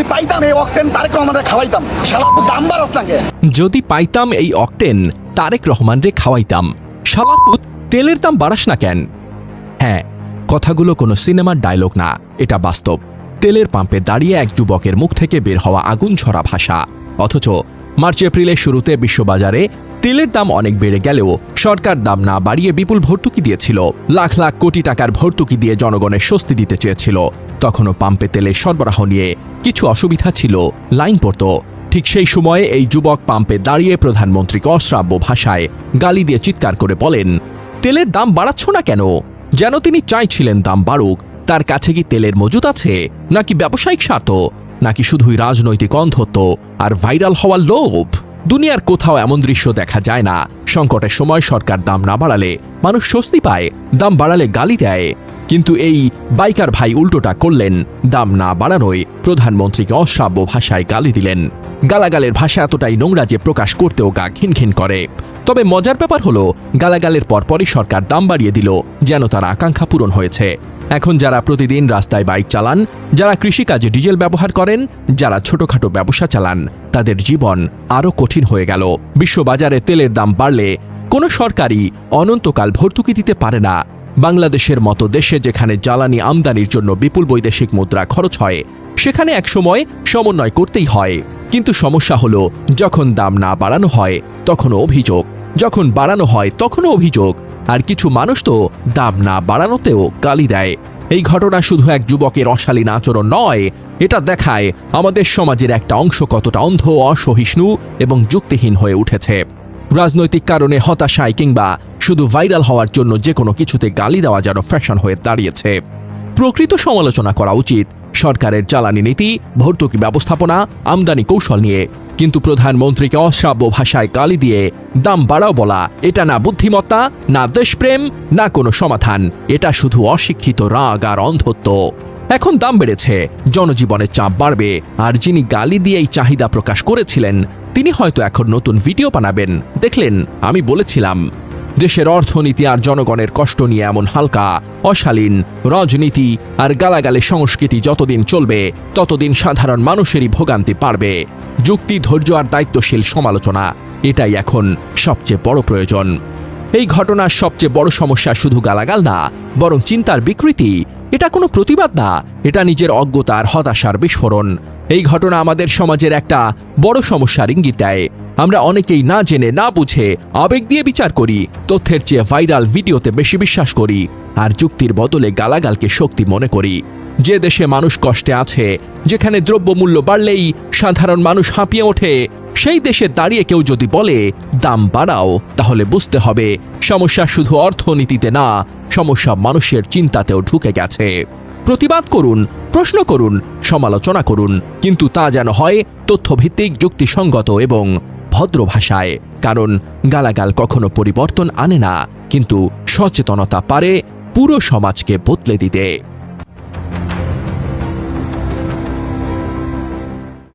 যদি পাইতাম এই অকটেন তারেক রহমানরে খাওয়াইতাম, শালা তো দাম বাড়াস না কে? যদি পাইতাম এই অকটেন তারেক রহমানরে খাওয়াইতাম, শালার পুত তেলের দাম বাড়াস না কেন? হ্যাঁ, কথাগুলো কোনো সিনেমার ডায়লগ না, এটা বাস্তব। তেলের পাম্পে দাঁড়িয়ে এক যুবকের মুখ থেকে বের হওয়া আগুন ঝরা ভাষা। অথচ মার্চ এপ্রিলের শুরুতে বিশ্ববাজারে তেলের দাম অনেক বেড়ে গেলেও সরকার দাম না বাড়িয়ে বিপুল ভর্তুকি দিয়েছিল। লাখ লাখ কোটি টাকার ভর্তুকি দিয়ে জনগণের স্বস্তি দিতে চেয়েছিল। তখনও পাম্পে তেলের সরবরাহ নিয়ে কিছু অসুবিধা ছিল, লাইন পড়ত। ঠিক সেই সময়ে এই যুবক পাম্পে দাঁড়িয়ে প্রধানমন্ত্রীকে অশ্রাব্য ভাষায় গালি দিয়ে চিৎকার করে বলেন, তেলের দাম বাড়াচ্ছ না কেন? যেন তিনি চাইছিলেন দাম বাড়ুক। তার কাছে কি তেলের মজুত আছে, নাকি ব্যবসায়িক স্বার্থ, নাকি শুধুই রাজনৈতিক অন্ধত্ব আর ভাইরাল হওয়ার লোভ? দুনিয়ার কোথাও এমন দৃশ্য দেখা যায় না। সংকটের সময় সরকার দাম না বাড়ালে মানুষ স্বস্তি পায়, দাম বাড়ালে গালি দেয়। কিন্তু এই বাইকার ভাই উল্টোটা করলেন, দাম না বাড়ানোয় প্রধানমন্ত্রীকে অশ্রাব্য ভাষায় গালি দিলেন। গালাগালের ভাষা এতটাই নোংরা যে প্রকাশ করতেও গা ঘিনঘিন করে। তবে মজার ব্যাপার হলো, গালাগালের পরপরই সরকার দাম বাড়িয়ে দিল, যেন তার আকাঙ্ক্ষা পূরণ হয়েছে। এখন যারা প্রতিদিন রাস্তায় বাইক চালান, যারা কৃষিকাজে ডিজেল ব্যবহার করেন, যারা ছোটখাটো ব্যবসা চালান, তাদের জীবন আরও কঠিন হয়ে গেল। বিশ্ববাজারে তেলের দাম বাড়লে কোনো সরকারই অনন্তকাল ভর্তুকি দিতে পারে না। বাংলাদেশের মতো দেশে যেখানে জ্বালানি আমদানির জন্য বিপুল বৈদেশিক মুদ্রা খরচ হয়, সেখানে একসময় সমন্বয় করতেই হয়। কিন্তু সমস্যা হলো, যখন দাম না বাড়ানো হয় তখনও অভিযোগ, যখন বাড়ানো হয় তখনও অভিযোগ। আর কিছু মানুষ তো দাম না বাড়ানোতেও গালি দেয়। এই ঘটনা শুধু এক যুবকের অশালীন আচরণ নয়, এটা দেখায় আমাদের সমাজের একটা অংশ কতটা অন্ধ, অসহিষ্ণু এবং যুক্তিহীন হয়ে উঠেছে। রাজনৈতিক কারণে হতাশায় কিংবা শুধু ভাইরাল হওয়ার জন্য যে কোনো কিছুতে গালি দেওয়া যেন ফ্যাশন হয়ে দাঁড়িয়েছে। প্রকৃত সমালোচনা করা উচিত সরকারের জ্বালানি নীতি, ভর্তুকি ব্যবস্থাপনা, আমদানি কৌশল নিয়ে। কিন্তু প্রধানমন্ত্রীকে অশ্রাব্য ভাষায় গালি দিয়ে দাম বাড়াও বলা, এটা না বুদ্ধিমত্তা, না দেশপ্রেম, না কোনো সমাধান। এটা শুধু অশিক্ষিত রাগ আর অন্ধত্ব। এখন দাম বেড়েছে, জনজীবনের চাপ বাড়বে, আর যিনি গালি দিয়ে এই চাহিদা প্রকাশ করেছিলেন তিনি হয়তো এখন নতুন ভিডিও বানাবেন। দেখলেন, আমি বলেছিলাম। দেশের অর্থনীতি আর জনগণের কষ্ট নিয়ে এমন হালকা, অশালীন রাজনীতি আর গালাগালে সংস্কৃতি যতদিন চলবে, ততদিন সাধারণ মানুষেরই ভোগান্তি বাড়বে। যুক্তি, ধৈর্য আর দায়িত্বশীল সমালোচনা, এটাই এখন সবচেয়ে বড় প্রয়োজন। এই ঘটনার সবচেয়ে বড় সমস্যা শুধু গালাগাল না, বরং চিন্তার বিকৃতি। এটা কোনো প্রতিবাদ না, এটা নিজের অজ্ঞতার, হতাশার বিস্ফোরণ। এই ঘটনা আমাদের সমাজের একটা বড় সমস্যার ইঙ্গিত দেয়। আমরা অনেকেই না জেনে, না বুঝে আবেগ দিয়ে বিচার করি, তথ্যের চেয়ে ভাইরাল ভিডিওতে বেশি বিশ্বাস করি, আর যুক্তির বদলে গালাগালকে শক্তি মনে করি। যে দেশে মানুষ কষ্টে আছে, যেখানে দ্রব্যমূল্য বাড়লেই সাধারণ মানুষ হাঁপিয়ে ওঠে, সেই দেশে দাঁড়িয়ে কেউ যদি বলে দাম বাড়াও, তাহলে বুঝতে হবে সমস্যা শুধু অর্থনীতিতে না, সমস্যা মানুষের চিন্তাতেও ঢুকে গেছে। প্রতিবাদ করুন, প্রশ্ন করুন, সমালোচনা করুন, কিন্তু তা যেন হয় তথ্যভিত্তিক, যুক্তিসঙ্গত এবং ভদ্র ভাষায়। কারণ গালাগাল কখনো পরিবর্তন আনে না, কিন্তু সচেতনতা পারে পুরো সমাজকে বদলে দিতে।